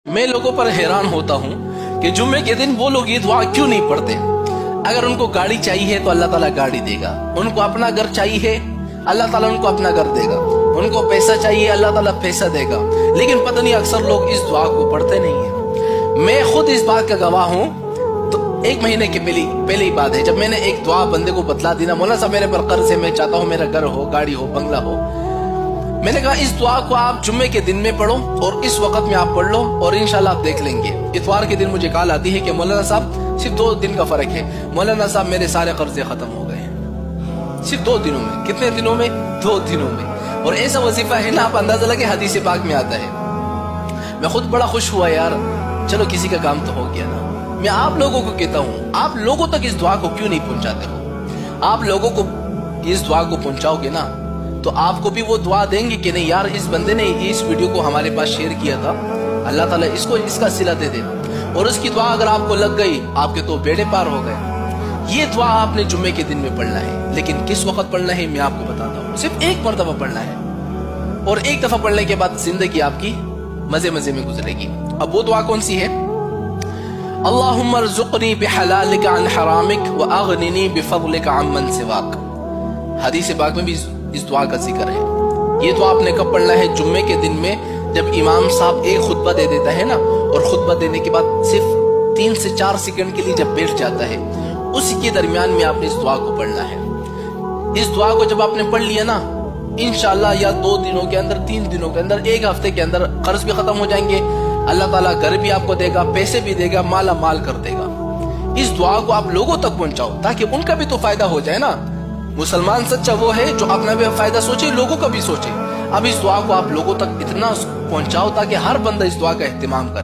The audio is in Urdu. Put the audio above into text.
میں لوگوں پر حیران ہوتا ہوں کہ جمعے کے دن وہ لوگ یہ دعا کیوں نہیں پڑھتے۔ اگر ان کو گاڑی چاہیے تو اللہ تعالیٰ گاڑی دے گا، ان کو اپنا گھر چاہیے اللہ تعالیٰ ان کو اپنا گھر دے گا، ان کو پیسہ چاہیے اللہ تعالیٰ پیسہ دے گا، لیکن پتہ نہیں اکثر لوگ اس دعا کو پڑھتے نہیں ہیں۔ میں خود اس بات کا گواہ ہوں۔ تو ایک مہینے کی پہلی بات ہے جب میں نے ایک دعا بندے کو بتلا دی نا، مولانا صاحب میرے پر قرض ہے، میں چاہتا ہوں میرا گھر ہو، گاڑی ہو، بنگلہ ہو۔ میں نے کہا اس دعا کو آپ جمعے کے دن میں پڑھو اور اس وقت میں آپ پڑھ لو اور انشاءاللہ آپ دیکھ لیں گے۔ اتوار کے دن مجھے کال آتی ہے کہ مولانا صاحب صرف 2 دن کا فرق ہے، مولانا صاحب میرے سارے قرضے ختم ہو گئے ہیں صرف 2 دنوں میں۔ کتنے دنوں میں؟ 2 دنوں میں۔ اور ایسا وظیفہ ہے نا، آپ اندازہ لگے حدیث پاک میں آتا ہے۔ میں خود بڑا خوش ہوا یار، چلو کسی کا کام تو ہو گیا نا۔ میں آپ لوگوں کو کہتا ہوں، آپ لوگوں تک اس دعا کو کیوں نہیں پہنچاتے ہو؟ آپ لوگوں کو اس دعا کو پہنچاؤ گے نا تو آپ کو بھی وہ دعا دیں گے کہ نہیں یار اس بندے نے اس ویڈیو کو ہمارے پاس شیئر کیا تھا، اللہ تعالیٰ اس کو اس کا صلہ دے دے، اور اس کی دعا اگر آپ کو لگ گئی آپ کے تو بیڑے پار ہو گئے۔ یہ دعا آپ نے جمعے کے دن میں پڑھنا ہے، لیکن کس وقت پڑھنا ہے میں آپ کو بتاتا ہوں۔ صرف ایک مرتبہ پڑھنا ہے اور ایک دفعہ پڑھنے کے بعد زندگی آپ کی مزے مزے میں گزرے گی۔ اب وہ دعا کون سی ہے؟ اللہم ارزقنی بحلالک عن حرامک واغننی بفضلک عن من سواک۔ حدیث پاک میں بھی اس دعا کا ذکر ہے۔ یہ دعا آپ نے کب پڑھنا ہے؟ جمعے کے دن میں، جب امام صاحب ایک خطبہ دے دیتا ہے نا، اور خطبہ دینے کے بعد صرف 3 سے 4 سیکنڈ کے لیے جب بیٹھ جاتا ہے، اسی کے درمیان میں آپ نے اس دعا کو پڑھنا ہے۔ اس دعا کو جب آپ نے پڑھ لیا نا، انشاءاللہ یا 2 دنوں کے اندر، 3 دنوں کے اندر، 1 ہفتے کے اندر قرض بھی ختم ہو جائیں گے، اللہ تعالیٰ گھر بھی آپ کو دے گا، پیسے بھی دے گا، مالا مال کر دے گا۔ اس دعا کو آپ لوگوں تک پہنچاؤ تاکہ ان کا بھی تو فائدہ ہو جائے نا۔ مسلمان سچا وہ ہے جو اپنا بھی فائدہ سوچے، لوگوں کا بھی سوچے۔ اب اس دعا کو آپ لوگوں تک اتنا پہنچاؤ تاکہ ہر بندہ اس دعا کا اہتمام کرے۔